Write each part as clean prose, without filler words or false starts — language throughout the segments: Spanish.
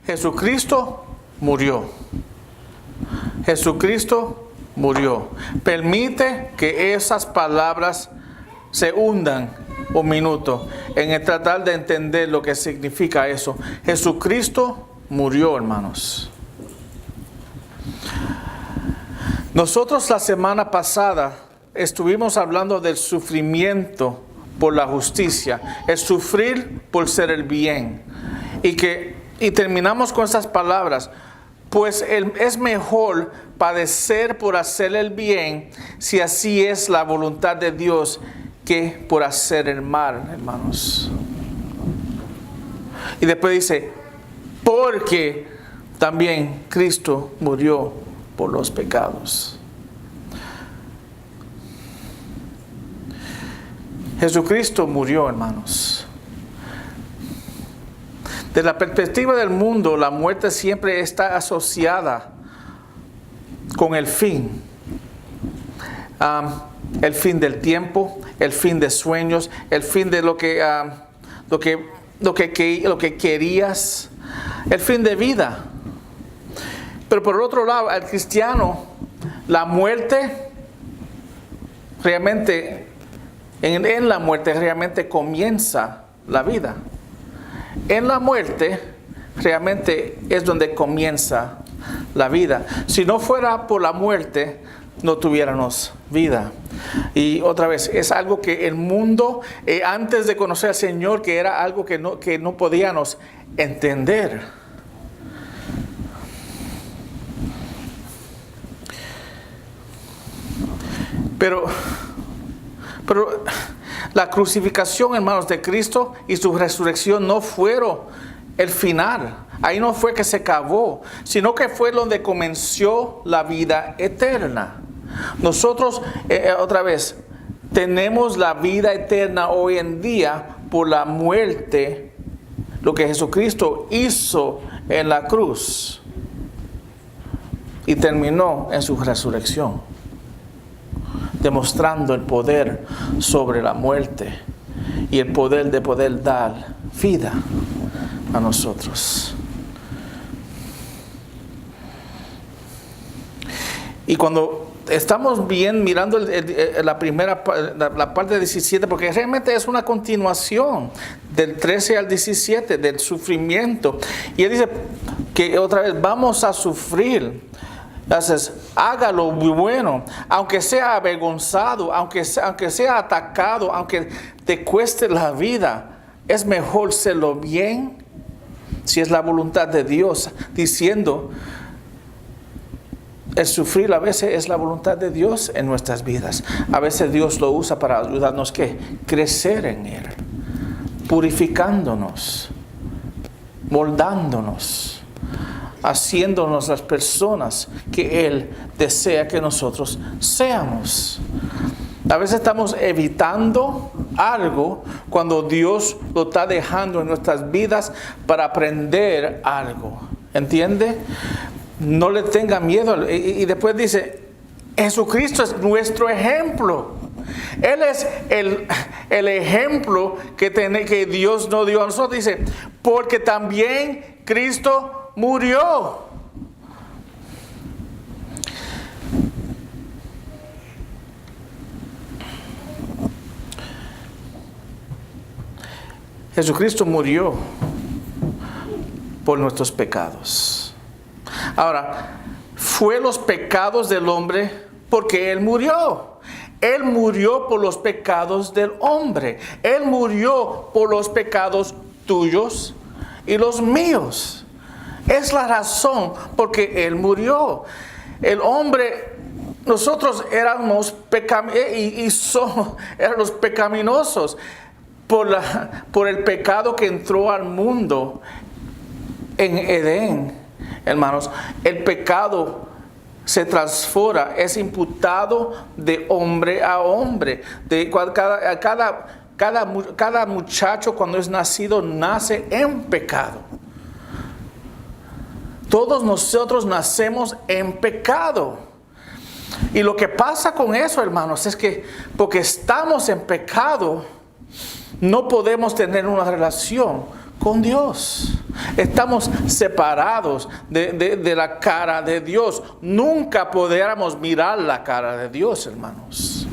Jesucristo murió. Jesucristo murió. Permite que esas palabras se hundan un minuto en el tratar de entender lo que significa eso. Jesucristo murió, hermanos. Nosotros la semana pasada estuvimos hablando del sufrimiento por la justicia, el sufrir por ser el bien. Y terminamos con estas palabras. Pues es mejor padecer por hacer el bien, si así es la voluntad de Dios, que por hacer el mal, hermanos. Y después dice, porque también Cristo murió por los pecados. Jesucristo murió, hermanos. De la perspectiva del mundo, la muerte siempre está asociada con el fin. El fin del tiempo, el fin de sueños, el fin de lo que querías, el fin de vida. Pero por otro lado, al cristiano, la muerte realmente, en la muerte realmente comienza la vida. En la muerte realmente es donde comienza la vida. Si no fuera por la muerte, no tuviéramos vida. Y otra vez, es algo que el mundo, antes de conocer al Señor, que era algo que no podíamos entender. Pero la crucificación, hermanos, de Cristo y su resurrección no fueron el final. Ahí no fue que se acabó, sino que fue donde comenzó la vida eterna. Nosotros, otra vez, tenemos la vida eterna hoy en día por la muerte, lo que Jesucristo hizo en la cruz y terminó en su resurrección, demostrando el poder sobre la muerte y el poder de poder dar vida a nosotros. Y cuando estamos bien mirando la parte 17, porque realmente es una continuación del 13 al 17, del sufrimiento. Y él dice que otra vez vamos a sufrir. Entonces, haga lo bueno, aunque sea avergonzado, aunque sea atacado, aunque te cueste la vida, es mejor hacerlo bien, si es la voluntad de Dios, diciendo, el sufrir a veces es la voluntad de Dios en nuestras vidas. A veces Dios lo usa para ayudarnos ¿qué? Crecer en Él, purificándonos, moldándonos, haciéndonos las personas que Él desea que nosotros seamos. A veces estamos evitando algo cuando Dios lo está dejando en nuestras vidas para aprender algo. ¿Entiende? No le tenga miedo. Y después dice, Jesucristo es nuestro ejemplo. Él es el ejemplo que Dios nos dio a nosotros. Dice, porque también Cristo murió. Jesucristo murió por nuestros pecados. Ahora, fue los pecados del hombre porque Él murió. Él murió por los pecados del hombre. Él murió por los pecados tuyos y los míos. Es la razón porque Él murió. El hombre, nosotros éramos éramos pecaminosos por el pecado que entró al mundo en Edén. Hermanos, el pecado se transforma, es imputado de hombre a hombre. Cada muchacho cuando es nacido nace en pecado. Todos nosotros nacemos en pecado. Y lo que pasa con eso, hermanos, es que porque estamos en pecado, no podemos tener una relación con Dios. Estamos separados de la cara de Dios. Nunca podríamos mirar la cara de Dios, hermanos.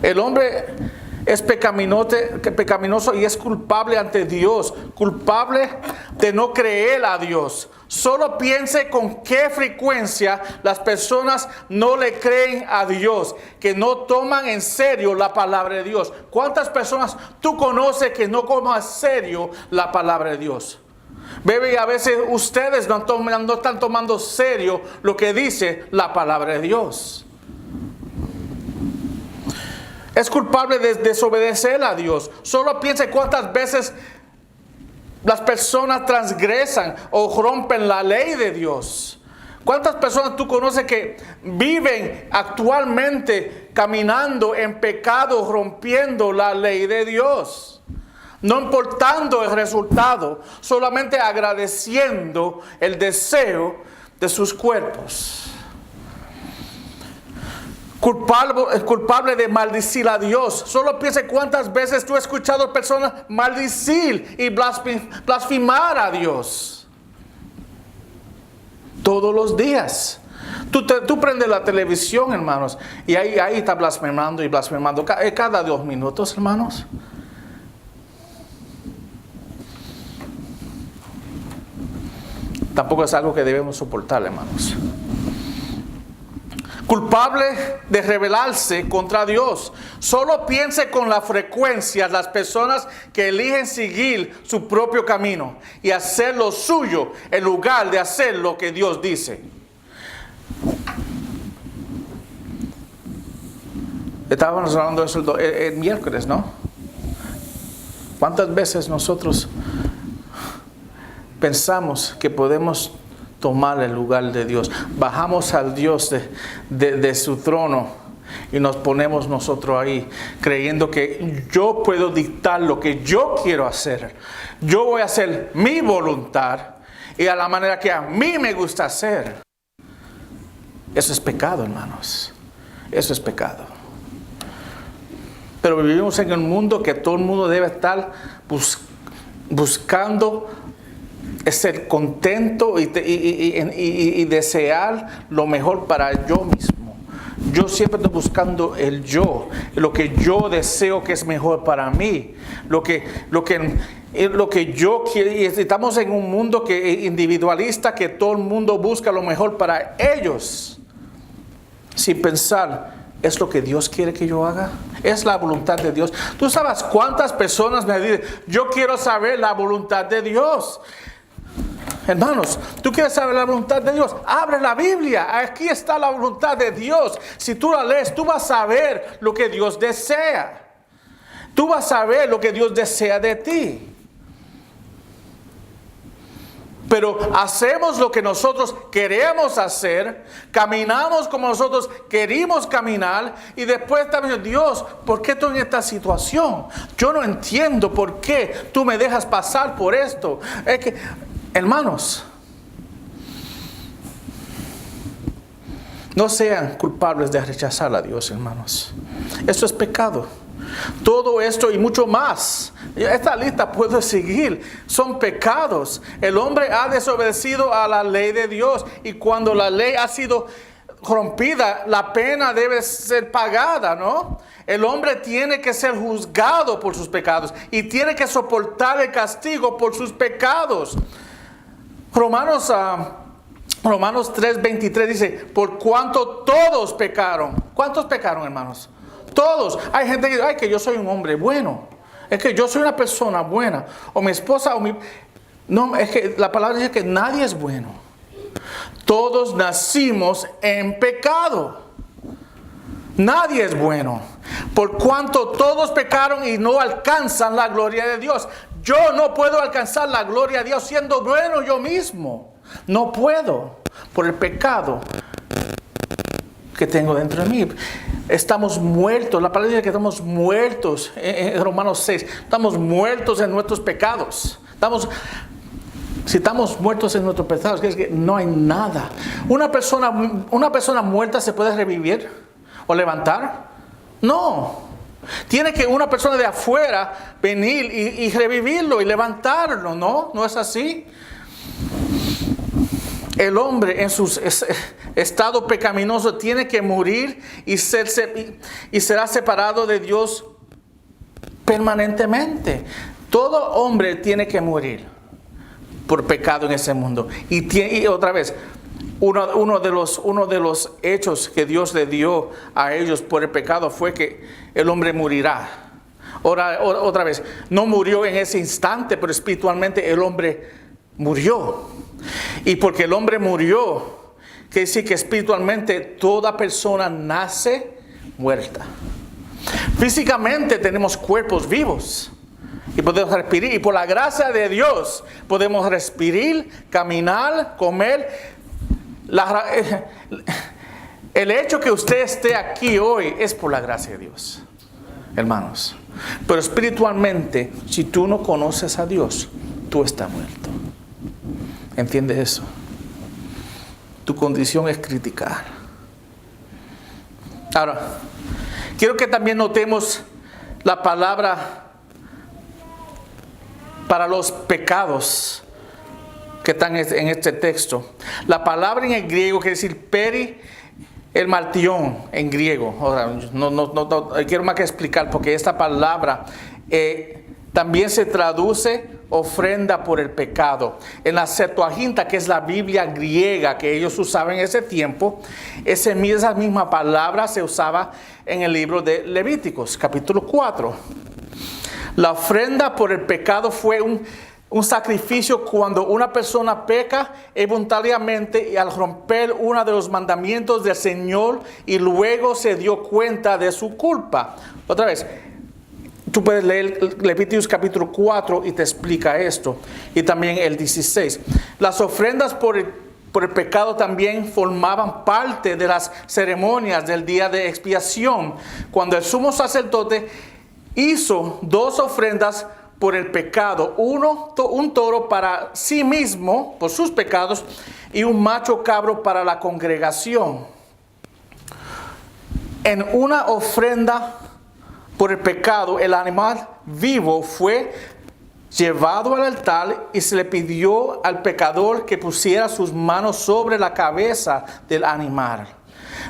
El hombre es pecaminoso y es culpable ante Dios, culpable de no creer a Dios. Solo piense con qué frecuencia las personas no le creen a Dios, que no toman en serio la palabra de Dios. ¿Cuántas personas tú conoces que no toman en serio la palabra de Dios? Bebé, a veces ustedes no están tomando serio lo que dice la palabra de Dios. Es culpable de desobedecer a Dios. Solo piense cuántas veces las personas transgresan o rompen la ley de Dios. ¿Cuántas personas tú conoces que viven actualmente caminando en pecado, rompiendo la ley de Dios? No importando el resultado, solamente agradeciendo el deseo de sus cuerpos. Culpable de maldecir a Dios. Solo piense cuántas veces tú has escuchado personas maldecir y blasfemar a Dios. Todos los días. Tú prendes la televisión, hermanos, y ahí está blasfemando y blasfemando cada 2 minutos, hermanos. Tampoco es algo que debemos soportar, hermanos. Culpable de rebelarse contra Dios. Solo piense con la frecuencia las personas que eligen seguir su propio camino y hacer lo suyo en lugar de hacer lo que Dios dice. Estábamos hablando de eso el miércoles, ¿no? ¿Cuántas veces nosotros pensamos que podemos tomar el lugar de Dios? Bajamos al Dios de su trono y nos ponemos nosotros ahí, creyendo que yo puedo dictar lo que yo quiero hacer. Yo voy a hacer mi voluntad y a la manera que a mí me gusta hacer. Eso es pecado, hermanos. Eso es pecado. Pero vivimos en un mundo que todo el mundo debe estar buscando ser contento y desear lo mejor para yo mismo. Yo siempre estoy buscando el yo, lo que yo deseo que es mejor para mí, lo que yo quiero. Y estamos en un mundo individualista, que todo el mundo busca lo mejor para ellos, sin pensar, ¿es lo que Dios quiere que yo haga? ¿Es la voluntad de Dios? ¿Tú sabes cuántas personas me dicen, yo quiero saber la voluntad de Dios? Hermanos, ¿tú quieres saber la voluntad de Dios? Abre la Biblia. Aquí está la voluntad de Dios. Si tú la lees, tú vas a ver lo que Dios desea. Tú vas a ver lo que Dios desea de ti. Pero hacemos lo que nosotros queremos hacer, caminamos como nosotros queremos caminar, y después también, Dios, ¿por qué estoy en esta situación? Yo no entiendo por qué tú me dejas pasar por esto. Es que, hermanos, no sean culpables de rechazar a Dios, hermanos. Eso es pecado. Todo esto y mucho más, esta lista puedo seguir, son pecados. El hombre ha desobedecido a la ley de Dios, y cuando la ley ha sido rompida, la pena debe ser pagada, ¿no? El hombre tiene que ser juzgado por sus pecados y tiene que soportar el castigo por sus pecados. Romanos 3:23 dice, por cuanto todos pecaron. ¿Cuántos pecaron, hermanos? Todos. Hay gente que dice, ay, que yo soy un hombre bueno. Es que yo soy una persona buena. O mi esposa, No, es que la palabra dice que nadie es bueno. Todos nacimos en pecado. Nadie es bueno. Por cuanto todos pecaron y no alcanzan la gloria de Dios. Yo no puedo alcanzar la gloria de Dios siendo bueno yo mismo. No puedo. Por el pecado que tengo dentro de mí. Estamos muertos. La palabra dice que estamos muertos. En Romanos 6. Estamos muertos en nuestros pecados. Si estamos muertos en nuestros pecados, es que no hay nada. Una persona muerta se puede revivir o levantar. No. Tiene que una persona de afuera venir y revivirlo y levantarlo, ¿no? ¿No es así? El hombre en su estado pecaminoso tiene que morir y será separado de Dios permanentemente. Todo hombre tiene que morir por pecado en ese mundo. Y otra vez, uno de los hechos que Dios le dio a ellos por el pecado fue que el hombre morirá. Otra vez, no murió en ese instante, pero espiritualmente el hombre murió. Y porque el hombre murió, quiere decir que espiritualmente toda persona nace muerta. Físicamente tenemos cuerpos vivos y podemos respirar. Y por la gracia de Dios podemos respirar, caminar, comer. El hecho que usted esté aquí hoy es por la gracia de Dios, hermanos. Pero espiritualmente, si tú no conoces a Dios, tú estás muerto. ¿Entiendes eso? Tu condición es crítica. Ahora, quiero que también notemos la palabra para los pecados que están en este texto. La palabra en el griego quiere decir peri, el martión en griego. Ahora, no quiero más que explicar, porque esta palabra también se traduce ofrenda por el pecado. En la Septuaginta, que es la Biblia griega que ellos usaban en ese tiempo, esa misma palabra se usaba en el libro de Levíticos, capítulo 4. La ofrenda por el pecado fue un sacrificio cuando una persona peca voluntariamente y al romper uno de los mandamientos del Señor y luego se dio cuenta de su culpa. Otra vez, tú puedes leer Levíticos capítulo 4 y te explica esto. Y también el 16. Las ofrendas por el pecado también formaban parte de las ceremonias del día de expiación. Cuando el sumo sacerdote hizo 2 ofrendas por el pecado. Un toro para sí mismo, por sus pecados, y un macho cabro para la congregación. En una ofrenda por el pecado, el animal vivo fue llevado al altar y se le pidió al pecador que pusiera sus manos sobre la cabeza del animal.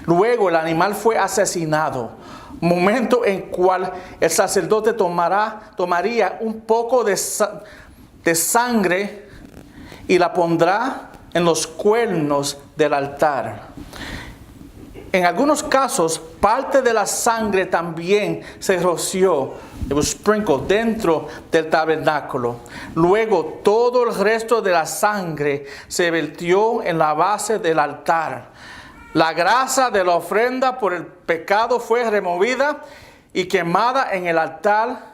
Luego el animal fue asesinado, momento en cual el sacerdote tomaría un poco de sangre y la pondrá en los cuernos del altar. En algunos casos, parte de la sangre también se roció, dentro del tabernáculo. Luego, todo el resto de la sangre se vertió en la base del altar. La grasa de la ofrenda por el pecado fue removida y quemada en el altar.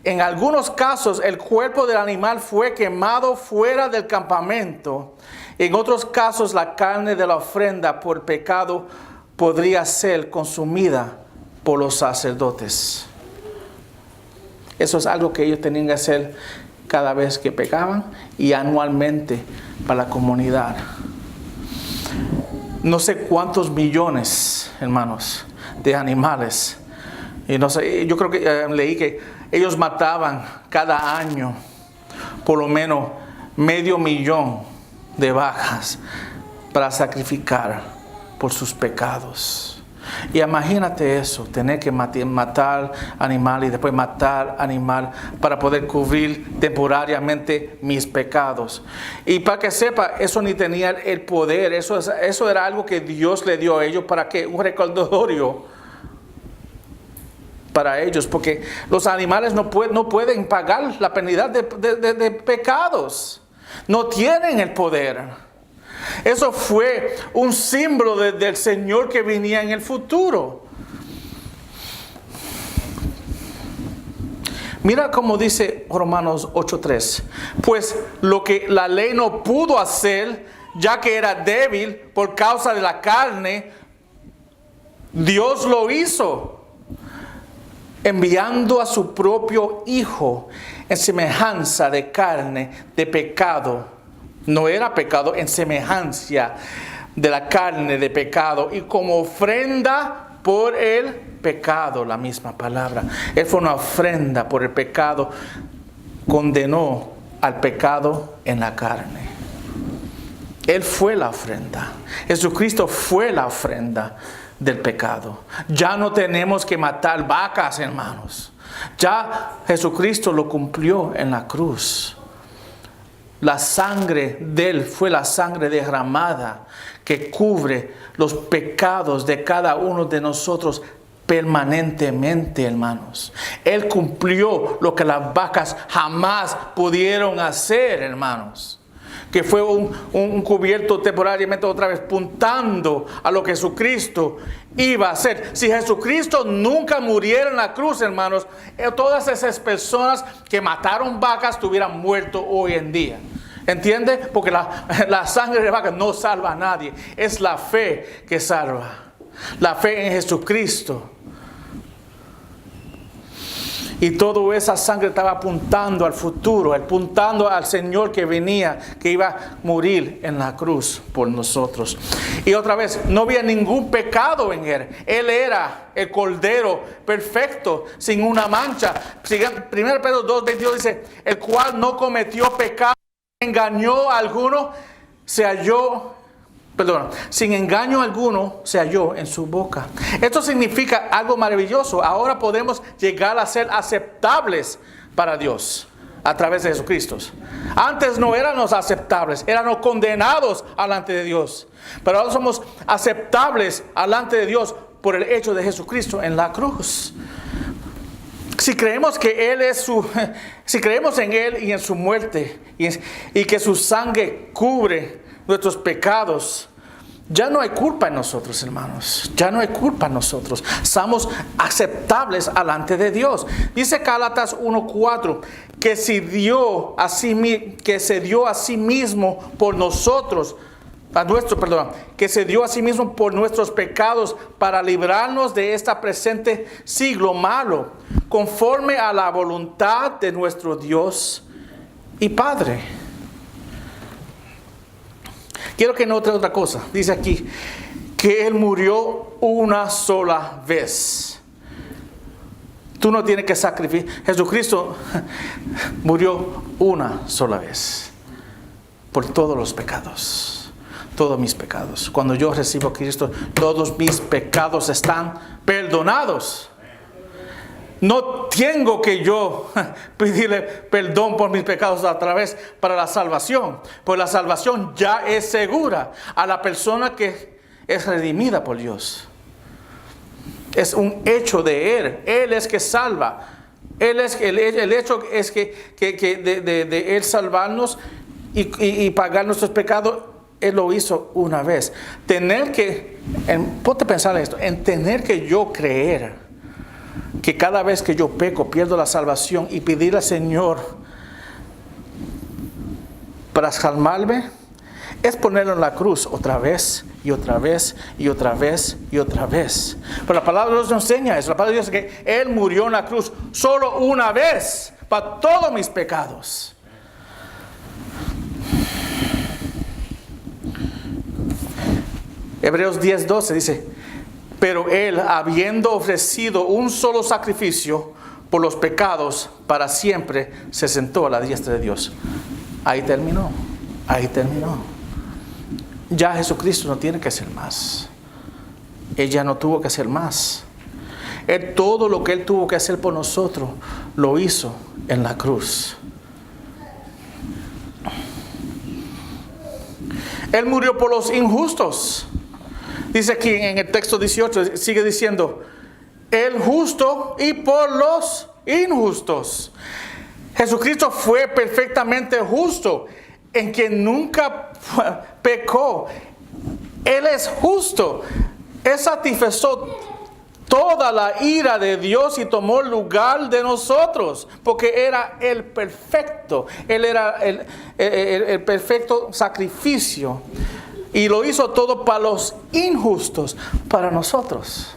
En algunos casos, el cuerpo del animal fue quemado fuera del campamento. En otros casos, la carne de la ofrenda por pecado podría ser consumida por los sacerdotes. Eso es algo que ellos tenían que hacer cada vez que pecaban y anualmente para la comunidad. No sé cuántos millones, hermanos, de animales. Y no sé, yo creo que leí que ellos mataban cada año por lo menos 500,000 de vacas para sacrificar por sus pecados. Y imagínate eso, tener que matar animal y después matar animal para poder cubrir temporariamente mis pecados. Y para que sepa, eso ni tenía el poder, eso era algo que Dios le dio a ellos para que un recordatorio para ellos, porque los animales no pueden pagar la penalidad de pecados, no tienen el poder. Eso fue un símbolo del Señor que venía en el futuro. Mira cómo dice Romanos 8:3. Pues lo que la ley no pudo hacer, ya que era débil por causa de la carne, Dios lo hizo, enviando a su propio Hijo en semejanza de carne de pecado. No era pecado, en semejanza de la carne de pecado. Y como ofrenda por el pecado, la misma palabra. Él fue una ofrenda por el pecado, condenó al pecado en la carne. Él fue la ofrenda. Jesucristo fue la ofrenda del pecado. Ya no tenemos que matar vacas, hermanos. Ya Jesucristo lo cumplió en la cruz. La sangre de Él fue la sangre derramada que cubre los pecados de cada uno de nosotros permanentemente, hermanos. Él cumplió lo que las vacas jamás pudieron hacer, hermanos. Que fue un cubierto temporariamente otra vez puntando a lo que Jesucristo iba a hacer. Si Jesucristo nunca muriera en la cruz, hermanos, todas esas personas que mataron vacas estuvieran muertos hoy en día. ¿Entiende? Porque la sangre de vaca no salva a nadie. Es la fe que salva. La fe en Jesucristo. Y toda esa sangre estaba apuntando al futuro, apuntando al Señor que venía, que iba a morir en la cruz por nosotros. Y otra vez, no había ningún pecado en Él. Él era el Cordero perfecto, sin una mancha. 1 Pedro 2:22 dice, el cual no cometió pecado, engañó a alguno, sin engaño alguno se halló en su boca. Esto significa algo maravilloso. Ahora podemos llegar a ser aceptables para Dios a través de Jesucristo. Antes no éramos aceptables, éramos condenados delante de Dios. Pero ahora somos aceptables delante de Dios por el hecho de Jesucristo en la cruz. Si creemos que Él si creemos en Él y en su muerte y que su sangre cubre nuestros pecados, ya no hay culpa en nosotros, hermanos. Ya no hay culpa en nosotros. Somos aceptables delante de Dios. Dice Gálatas 1:4 que se dio a sí mismo por nosotros, que se dio a sí mismo por nuestros pecados para librarnos de este presente siglo malo, conforme a la voluntad de nuestro Dios y Padre. Quiero que note otra cosa. Dice aquí que Él murió una sola vez. Tú no tienes que sacrificar. Jesucristo murió una sola vez por todos los pecados. Todos mis pecados. Cuando yo recibo a Cristo, todos mis pecados están perdonados. No tengo que yo pedirle perdón por mis pecados otra vez para la salvación. Pues la salvación ya es segura a la persona que es redimida por Dios. Es un hecho de Él. Él es que salva. El hecho es que de Él salvarnos y pagar nuestros pecados, Él lo hizo una vez. Ponte a pensar esto, en tener que yo creer que cada vez que yo peco pierdo la salvación y pedir al Señor para salvarme, es ponerlo en la cruz otra vez y otra vez y otra vez y otra vez. Pero la palabra de Dios nos enseña eso. La palabra de Dios dice que Él murió en la cruz solo una vez para todos mis pecados. Hebreos 10:12 dice, pero Él, habiendo ofrecido un solo sacrificio por los pecados para siempre, se sentó a la diestra de Dios. Ahí terminó. Ya Jesucristo no tiene que hacer más. Él ya no tuvo que hacer más. Todo lo que Él tuvo que hacer por nosotros, lo hizo en la cruz. Él murió por los injustos. Dice aquí en el texto 18, sigue diciendo, el justo y por los injustos. Jesucristo fue perfectamente justo, en que nunca pecó. Él es justo. Él satisfizo toda la ira de Dios y tomó el lugar de nosotros, porque era el perfecto. Él era el perfecto sacrificio. Y lo hizo todo para los injustos, para nosotros.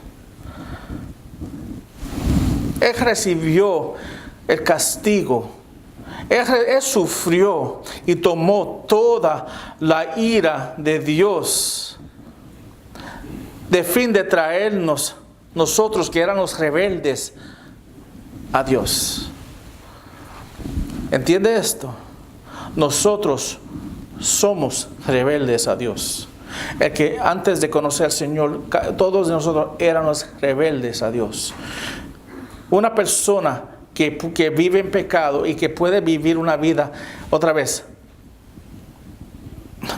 Él recibió el castigo. Él sufrió y tomó toda la ira de Dios de fin de traernos nosotros que éramos rebeldes a Dios. ¿Entiende esto? Nosotros somos rebeldes a Dios. El que antes de conocer al Señor, todos nosotros éramos rebeldes a Dios. Una persona que vive en pecado y que puede vivir una vida, otra vez,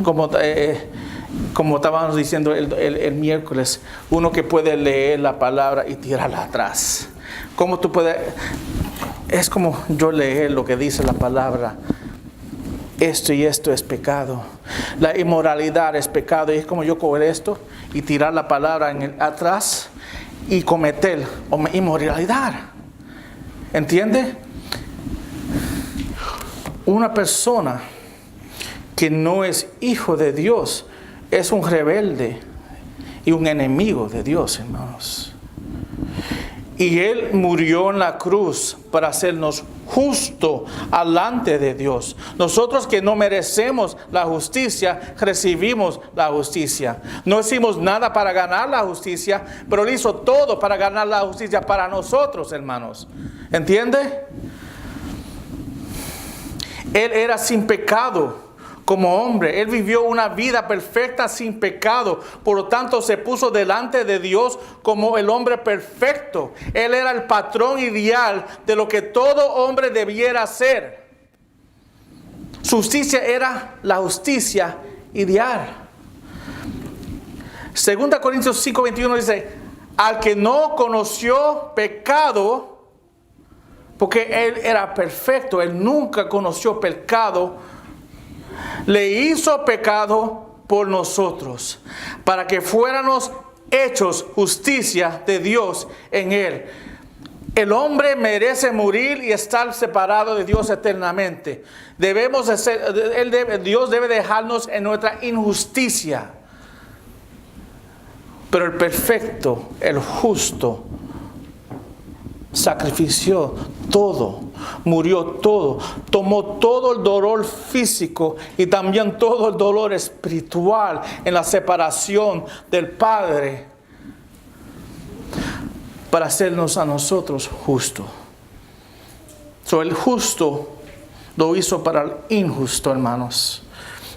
como estábamos diciendo el miércoles, uno que puede leer la palabra y tirarla atrás. ¿Cómo tú puedes? Es como yo leer lo que dice la palabra. Esto y esto es pecado. La inmoralidad es pecado. Y es como yo coger esto y tirar la palabra atrás y cometer inmoralidad. ¿Entiende? Una persona que no es hijo de Dios es un rebelde y un enemigo de Dios, hermanos. Y Él murió en la cruz para hacernos justo delante de Dios. Nosotros que no merecemos la justicia, recibimos la justicia. No hicimos nada para ganar la justicia, pero Él hizo todo para ganar la justicia para nosotros, hermanos. ¿Entiende? Él era sin pecado. Como hombre, Él vivió una vida perfecta sin pecado. Por lo tanto, se puso delante de Dios como el hombre perfecto. Él era el patrón ideal de lo que todo hombre debiera ser. Su justicia era la justicia ideal. 2 Corintios 5:21 dice, al que no conoció pecado, porque Él era perfecto, Él nunca conoció pecado, le hizo pecado por nosotros, para que fuéramos hechos justicia de Dios en Él. El hombre merece morir y estar separado de Dios eternamente. Dios debe dejarnos en nuestra injusticia. Pero el perfecto, el justo, sacrifició todo, murió todo, tomó todo el dolor físico y también todo el dolor espiritual en la separación del Padre para hacernos a nosotros justos. El justo lo hizo para el injusto, hermanos.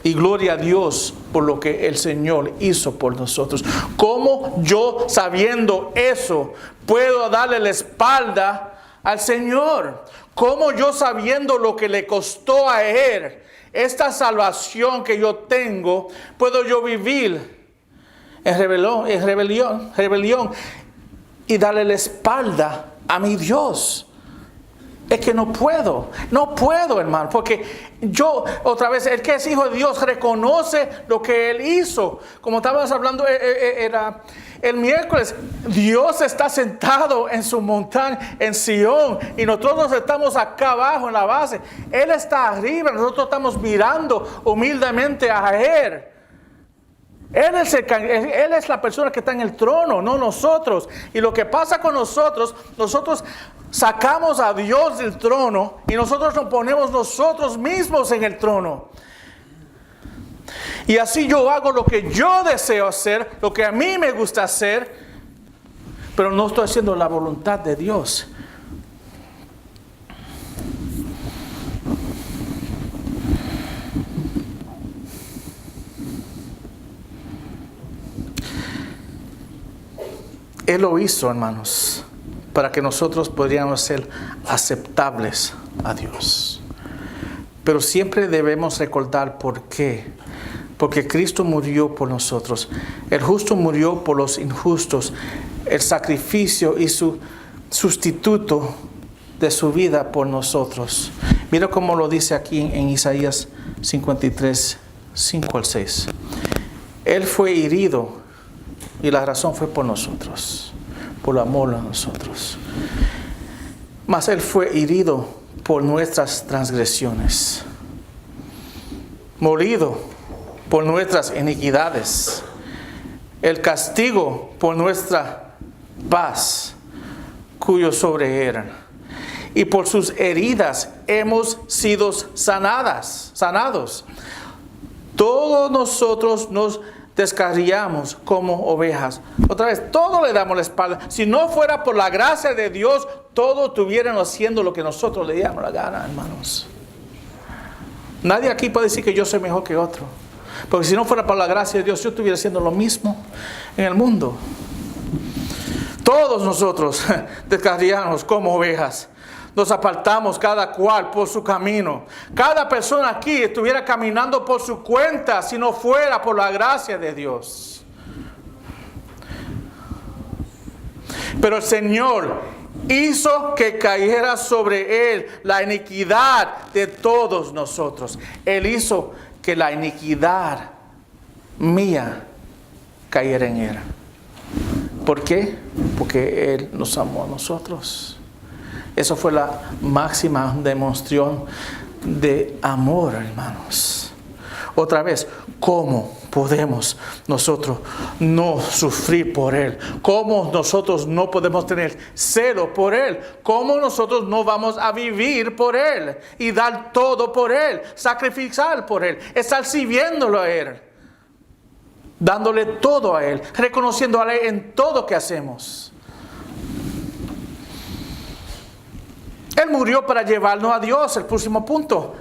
Y gloria a Dios por lo que el Señor hizo por nosotros. ¿Cómo yo, sabiendo eso, puedo darle la espalda al Señor? ¿Cómo yo, sabiendo lo que le costó a Él, esta salvación que yo tengo, puedo yo vivir en rebelión y darle la espalda a mi Dios? Es que no puedo, hermano, porque yo, otra vez, el que es hijo de Dios reconoce lo que Él hizo. Como estábamos hablando era el miércoles, Dios está sentado en su montaña, en Sion, y nosotros estamos acá abajo en la base. Él está arriba, nosotros estamos mirando humildemente a Él. Él es la persona que está en el trono, no nosotros. Y lo que pasa con nosotros sacamos a Dios del trono y nosotros nos ponemos nosotros mismos en el trono. Y así yo hago lo que yo deseo hacer, lo que a mí me gusta hacer, pero no estoy haciendo la voluntad de Dios. Él lo hizo, hermanos, para que nosotros podríamos ser aceptables a Dios. Pero siempre debemos recordar por qué. Porque Cristo murió por nosotros. El justo murió por los injustos. El sacrificio y su sustituto de su vida por nosotros. Mira cómo lo dice aquí en Isaías 53, 5 al 6. Él fue herido. Y la razón fue por nosotros, por el amor a nosotros. Mas Él fue herido por nuestras transgresiones, molido por nuestras iniquidades. El castigo por nuestra paz, cuyo sobre Él. Y por sus heridas hemos sido sanados. Todos nosotros nos descarriamos como ovejas. Otra vez, todo le damos la espalda. Si no fuera por la gracia de Dios, todos estuviéramos haciendo lo que nosotros le damos la gana, hermanos. Nadie aquí puede decir que yo soy mejor que otro. Porque si no fuera por la gracia de Dios, yo estuviera haciendo lo mismo en el mundo. Todos nosotros descarriamos como ovejas. Nos apartamos cada cual por su camino. Cada persona aquí estuviera caminando por su cuenta si no fuera por la gracia de Dios. Pero el Señor hizo que cayera sobre Él la iniquidad de todos nosotros. Él hizo que la iniquidad mía cayera en Él. ¿Por qué? Porque Él nos amó a nosotros. Eso fue la máxima demostración de amor, hermanos. Otra vez, ¿cómo podemos nosotros no sufrir por Él? ¿Cómo nosotros no podemos tener celo por Él? ¿Cómo nosotros no vamos a vivir por Él y dar todo por Él, sacrificar por Él, estar sirviéndolo a Él, dándole todo a Él, reconociendo a Él en todo que hacemos? Él murió para llevarnos a Dios. El próximo punto.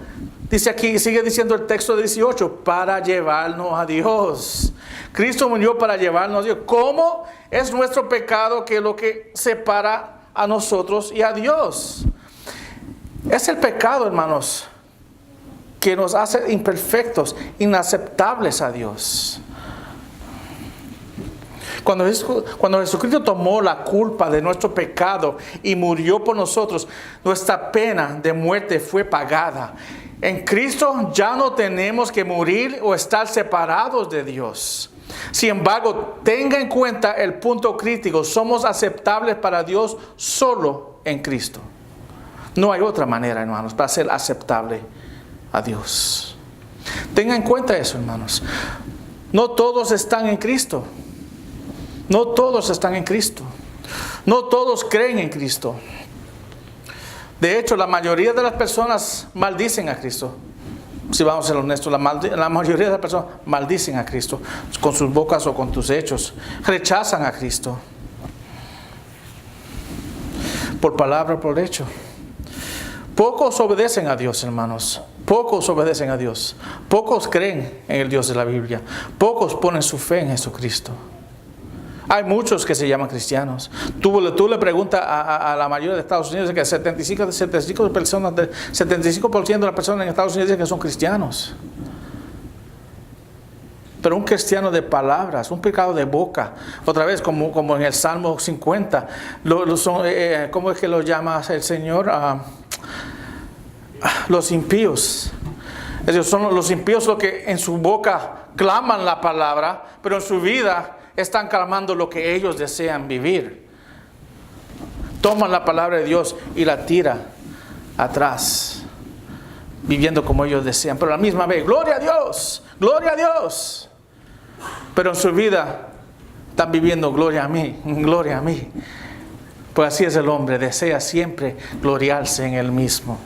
Dice aquí, sigue diciendo el texto 18, para llevarnos a Dios. Cristo murió para llevarnos a Dios. ¿Cómo es nuestro pecado que es lo que separa a nosotros y a Dios? Es el pecado, hermanos, que nos hace imperfectos, inaceptables a Dios. Cuando Jesucristo tomó la culpa de nuestro pecado y murió por nosotros, nuestra pena de muerte fue pagada. En Cristo ya no tenemos que morir o estar separados de Dios. Sin embargo, tenga en cuenta el punto crítico. Somos aceptables para Dios solo en Cristo. No hay otra manera, hermanos, para ser aceptable a Dios. Tenga en cuenta eso, hermanos. No todos están en Cristo. No todos están en Cristo. No todos creen en Cristo. De hecho, la mayoría de las personas maldicen a Cristo. Si vamos a ser honestos, la mayoría de las personas maldicen a Cristo con sus bocas o con sus hechos. Rechazan a Cristo. Por palabra o por hecho. Pocos obedecen a Dios, hermanos. Pocos obedecen a Dios. Pocos creen en el Dios de la Biblia. Pocos ponen su fe en Jesucristo. Hay muchos que se llaman cristianos. Tú le preguntas a la mayoría de Estados Unidos que el 75% de las personas en Estados Unidos dicen que son cristianos. Pero un cristiano de palabras, un pecado de boca. Otra vez, como en el Salmo 50. ¿Cómo es que lo llama el Señor? Los impíos. Ellos son los impíos los que en su boca claman la palabra, pero en su vida están clamando lo que ellos desean vivir. Toman la palabra de Dios y la tiran atrás, viviendo como ellos desean, pero a la misma vez, gloria a Dios, gloria a Dios. Pero en su vida están viviendo gloria a mí, gloria a mí. Pues así es el hombre, desea siempre gloriarse en él mismo.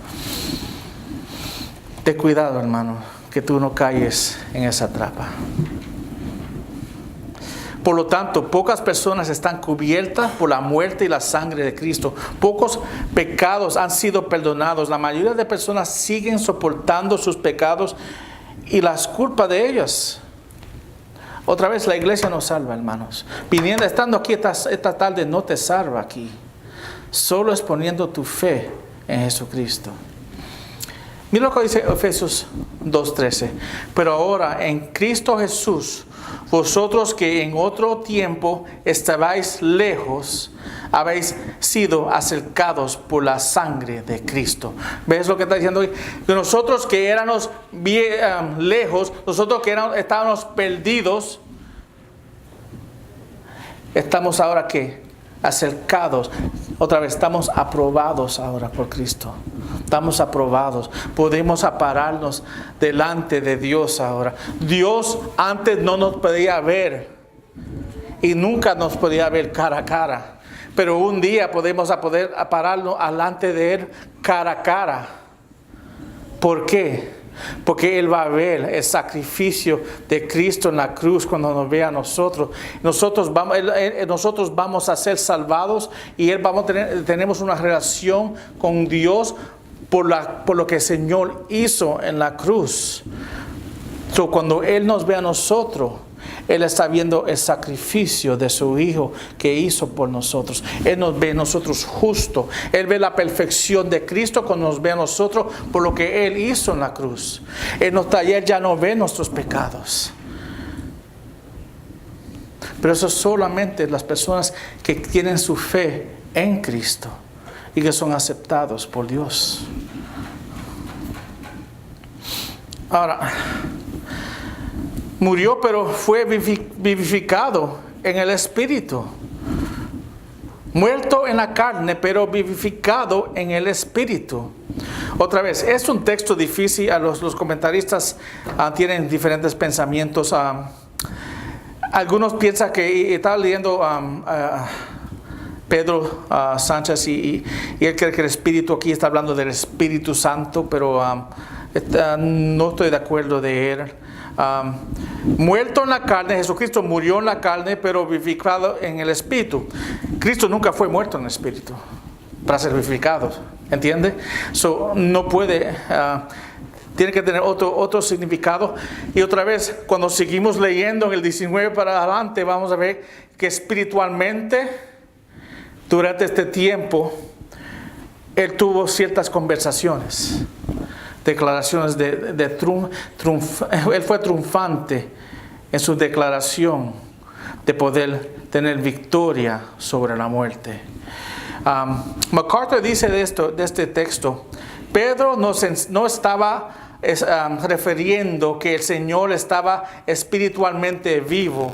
Ten cuidado, hermano, que tú no caigas en esa trampa. Por lo tanto, pocas personas están cubiertas por la muerte y la sangre de Cristo. Pocos pecados han sido perdonados. La mayoría de personas siguen soportando sus pecados y las culpas de ellos. Otra vez, la iglesia no salva, hermanos. Estando aquí esta tarde no te salva aquí. Solo es poniendo tu fe en Jesucristo. Mira lo que dice Efesios 2:13. Pero ahora en Cristo Jesús, vosotros que en otro tiempo estabais lejos, habéis sido acercados por la sangre de Cristo. ¿Ves lo que está diciendo hoy? Que nosotros que éramos lejos, nosotros que estábamos perdidos, estamos ahora ¿qué? Acercados. Otra vez, estamos aprobados ahora por Cristo. Estamos aprobados. Podemos pararnos delante de Dios ahora. Dios antes no nos podía ver y nunca nos podía ver cara a cara. Pero un día podemos poder pararnos delante de Él cara a cara. ¿Por qué? porque Él va a ver el sacrificio de Cristo en la cruz cuando nos vea a nosotros. Nosotros vamos a ser salvados y tenemos una relación con Dios por lo que el Señor hizo en la cruz. So, cuando Él nos ve a nosotros, Él está viendo el sacrificio de su Hijo que hizo por nosotros. Él nos ve a nosotros justos. Él ve la perfección de Cristo cuando nos ve a nosotros por lo que Él hizo en la cruz. Él ya no ve nuestros pecados. Pero eso solamente las personas que tienen su fe en Cristo y que son aceptados por Dios. Ahora, murió, pero fue vivificado en el Espíritu. Muerto en la carne, pero vivificado en el Espíritu. Otra vez, es un texto difícil. Los comentaristas tienen diferentes pensamientos. Algunos piensan que, estaba leyendo Pedro Sánchez y él cree que el Espíritu aquí está hablando del Espíritu Santo, pero no estoy de acuerdo de él. Muerto en la carne, Jesucristo murió en la carne, pero vivificado en el Espíritu. Cristo nunca fue muerto en el Espíritu para ser vivificado, ¿entiende? No puede, tiene que tener otro significado. Y otra vez, cuando seguimos leyendo en el 19 para adelante, vamos a ver que espiritualmente, durante este tiempo, Él tuvo ciertas conversaciones, declaraciones Él fue triunfante en su declaración de poder tener victoria sobre la muerte. MacArthur dice de este texto, Pedro no estaba refiriendo que el Señor estaba espiritualmente vivo,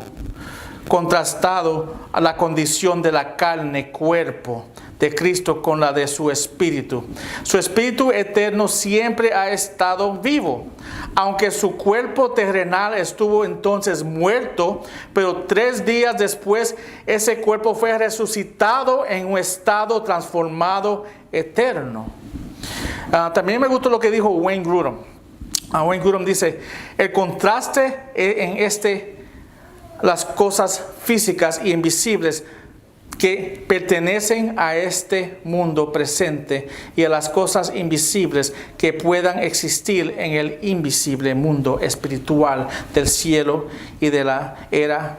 contrastado a la condición de la carne, cuerpo de Cristo con la de su espíritu. Su espíritu eterno siempre ha estado vivo, aunque su cuerpo terrenal estuvo entonces muerto, pero 3 días después ese cuerpo fue resucitado en un estado transformado eterno. También me gustó lo que dijo Wayne Grudem. Wayne Grudem dice, el contraste en las cosas físicas y invisibles que pertenecen a este mundo presente y a las cosas invisibles que puedan existir en el invisible mundo espiritual del cielo y de la era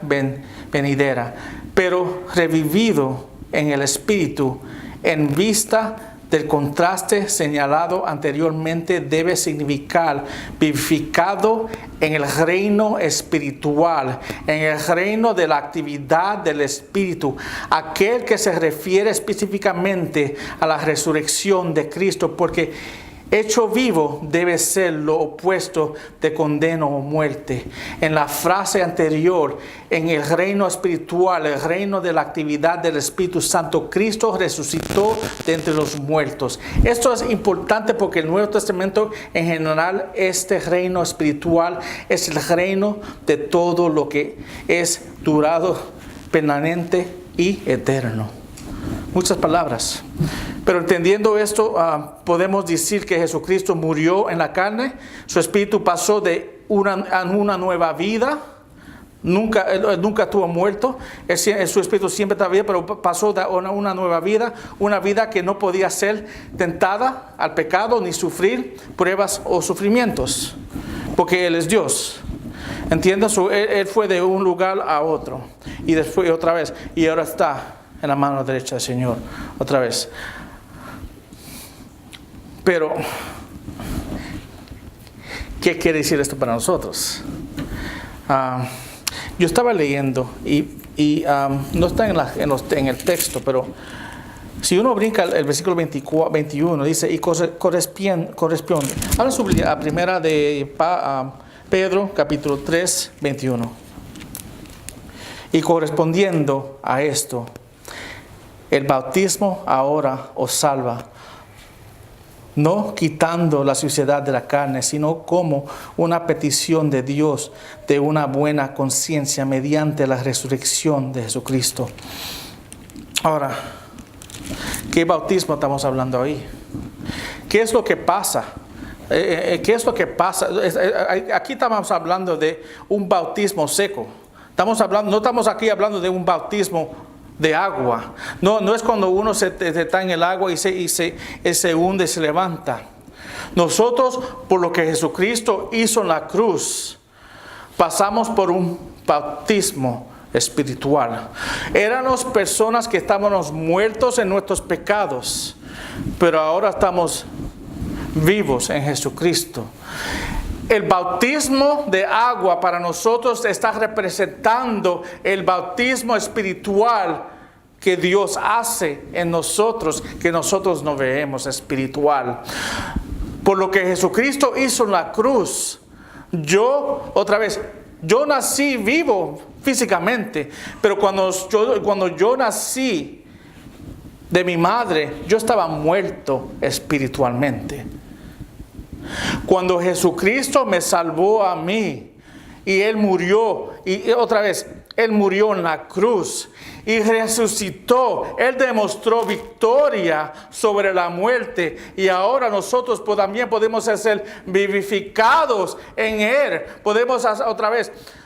venidera, pero revivido en el Espíritu en vista del contraste señalado anteriormente, debe significar vivificado en el reino espiritual, en el reino de la actividad del Espíritu, aquel que se refiere específicamente a la resurrección de Cristo, porque hecho vivo debe ser lo opuesto de condena o muerte. En la frase anterior, en el reino espiritual, el reino de la actividad del Espíritu Santo, Cristo resucitó de entre los muertos. Esto es importante porque el Nuevo Testamento en general, este reino espiritual es el reino de todo lo que es durado, permanente y eterno. Muchas palabras. Pero entendiendo esto, podemos decir que Jesucristo murió en la carne, su espíritu pasó de una nueva vida, él nunca estuvo muerto, su espíritu siempre estaba bien, pero pasó de una nueva vida, una vida que no podía ser tentada al pecado ni sufrir pruebas o sufrimientos, porque Él es Dios. ¿Entiendes? Él fue de un lugar a otro, y después otra vez, y ahora está en la mano derecha del Señor, otra vez. Pero, ¿qué quiere decir esto para nosotros? Yo estaba leyendo y no está en el texto, pero si uno brinca el versículo 21, dice, y corresponde. Ahora subí a primera de Pedro, capítulo 3, 21. Y correspondiendo a esto, el bautismo ahora os salva, no quitando la suciedad de la carne, sino como una petición de Dios de una buena conciencia mediante la resurrección de Jesucristo. Ahora, ¿qué bautismo estamos hablando ahí? ¿Qué es lo que pasa ¿Qué es lo que pasa? Aquí estamos hablando de un bautismo seco. No estamos aquí hablando de un bautismo de agua. No es cuando uno está en el agua y se hunde y se levanta. Nosotros, por lo que Jesucristo hizo en la cruz, pasamos por un bautismo espiritual. Éramos personas que estábamos muertos en nuestros pecados, pero ahora estamos vivos en Jesucristo. El bautismo de agua para nosotros está representando el bautismo espiritual que Dios hace en nosotros, que nosotros no vemos espiritual. Por lo que Jesucristo hizo en la cruz, yo nací vivo físicamente, pero cuando yo nací de mi madre, yo estaba muerto espiritualmente. Cuando Jesucristo me salvó a mí y Él murió, Él murió en la cruz y resucitó, Él demostró victoria sobre la muerte, y ahora nosotros también podemos ser vivificados en Él.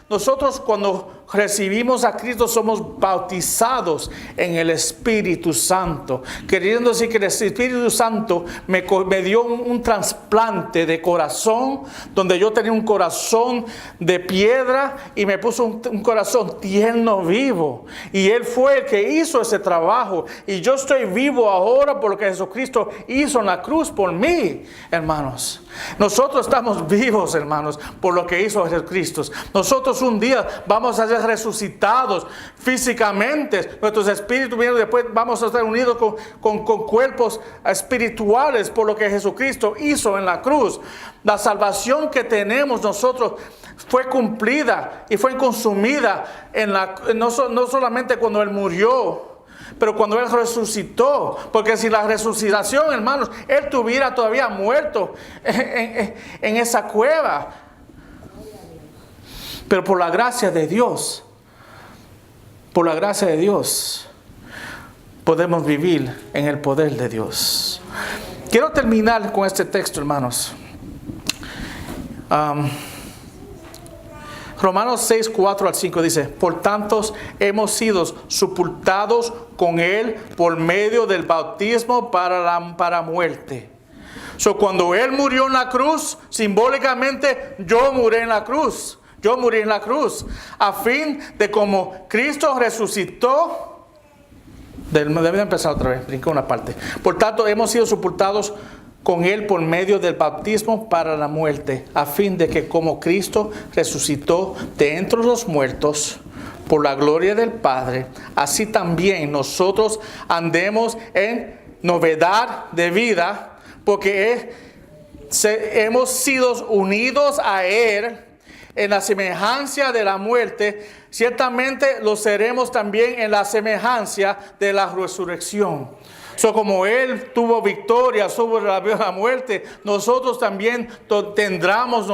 Nosotros cuando recibimos a Cristo somos bautizados en el Espíritu Santo. Queriendo decir que el Espíritu Santo me dio un trasplante de corazón, donde yo tenía un corazón de piedra y me puso un corazón tierno, vivo. Y Él fue el que hizo ese trabajo. Y yo estoy vivo ahora por lo que Jesucristo hizo en la cruz por mí, hermanos. Nosotros estamos vivos, hermanos, por lo que hizo Jesucristo. Nosotros un día vamos a ser resucitados físicamente. Nuestros espíritus vienen, después vamos a estar unidos con cuerpos espirituales por lo que Jesucristo hizo en la cruz. La salvación que tenemos nosotros fue cumplida y fue consumida no solamente cuando Él murió, pero cuando Él resucitó. Porque si la resucitación, hermanos, Él estuviera todavía muerto en esa cueva. Pero por la gracia de Dios, podemos vivir en el poder de Dios. Quiero terminar con este texto, hermanos. Romanos 6, 4 al 5 dice: por tanto, hemos sido sepultados con Él por medio del bautismo para muerte. Cuando Él murió en la cruz, simbólicamente yo morí en la cruz. Yo morí en la cruz, a fin de como Cristo resucitó. Debe empezar otra vez, brinco una parte. Por tanto, hemos sido sepultados con Él por medio del bautismo para la muerte, a fin de que como Cristo resucitó de entre los muertos por la gloria del Padre, así también nosotros andemos en novedad de vida, porque hemos sido unidos a Él en la semejanza de la muerte. Ciertamente lo seremos también en la semejanza de la resurrección. Como Él tuvo victoria sobre la muerte, nosotros también tendremos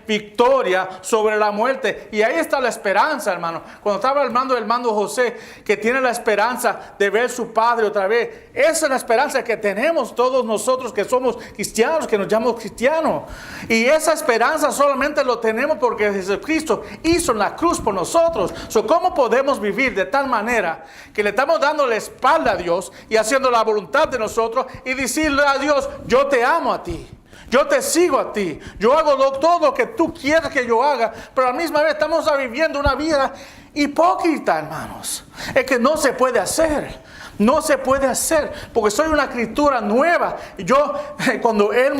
victoria sobre la muerte. Y ahí está la esperanza, hermano. Cuando estaba hablando del hermano José, que tiene la esperanza de ver a su padre otra vez, esa es la esperanza que tenemos todos nosotros que somos cristianos, que nos llamamos cristianos. Y esa esperanza solamente lo tenemos porque Jesucristo hizo en la cruz por nosotros. ¿Cómo podemos vivir de tal manera que le estamos dando la espalda a Dios y haciendo la voluntad de nosotros y decirle a Dios: yo te amo a ti, yo te sigo a ti, yo hago todo lo que tú quieres que yo haga, pero a la misma vez estamos viviendo una vida hipócrita, hermanos? Es que no se puede hacer. No se puede hacer, porque soy una criatura nueva. Cuando Él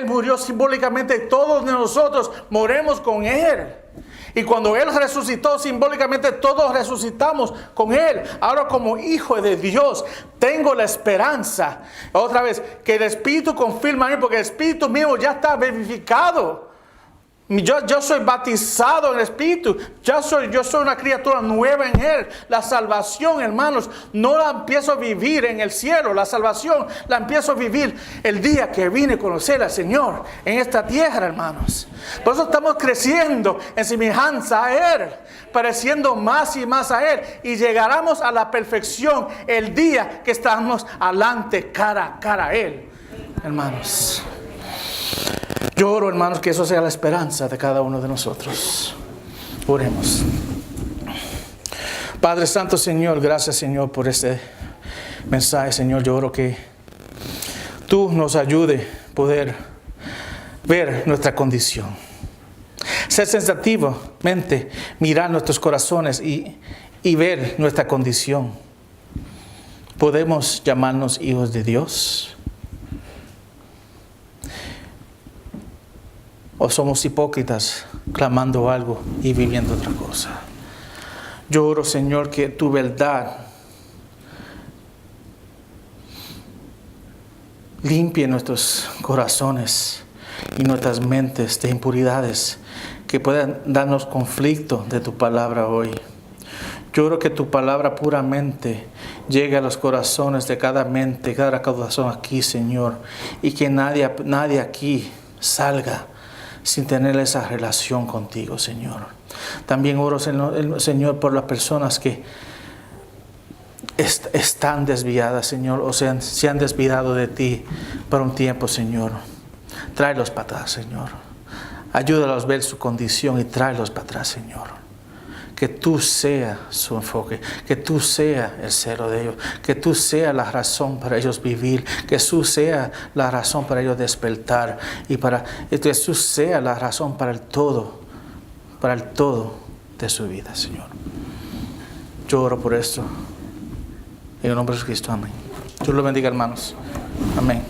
murió simbólicamente, todos nosotros moremos con Él. Y cuando Él resucitó simbólicamente, todos resucitamos con Él. Ahora, como hijo de Dios, tengo la esperanza, otra vez, que el Espíritu confirma a mí, porque el Espíritu mío ya está vivificado. Yo soy bautizado en el Espíritu. Yo soy una criatura nueva en Él. La salvación, hermanos, no la empiezo a vivir en el cielo. La salvación la empiezo a vivir el día que vine a conocer al Señor en esta tierra, hermanos. Por eso estamos creciendo en semejanza a Él, pareciendo más y más a Él, y llegaremos a la perfección el día que estamos adelante cara a cara a Él, hermanos. Yo oro, hermanos, que eso sea la esperanza de cada uno de nosotros. Oremos. Padre Santo, Señor, gracias, Señor, por este mensaje, Señor. Yo oro que tú nos ayudes a poder ver nuestra condición. Ser sensitivamente, mirar nuestros corazones y ver nuestra condición. ¿Podemos llamarnos hijos de Dios? ¿O somos hipócritas, clamando algo y viviendo otra cosa? Yo oro, Señor, que tu verdad limpie nuestros corazones y nuestras mentes de impuridades que puedan darnos conflicto de tu palabra hoy. Yo oro que tu palabra puramente llegue a los corazones de cada mente, cada corazón aquí, Señor, y que nadie aquí salga sin tener esa relación contigo, Señor. También oro, Señor, por las personas que están desviadas, Señor, o se han desviado de ti por un tiempo, Señor. Tráelos para atrás, Señor. Ayúdalos a ver su condición y tráelos para atrás, Señor. Que tú seas su enfoque, que tú seas el cero de ellos, que tú seas la razón para ellos vivir, que tú seas la razón para ellos despertar y que tú seas la razón para el todo de su vida, Señor. Yo oro por esto. En el nombre de Cristo, amén. Dios lo bendiga, hermanos. Amén.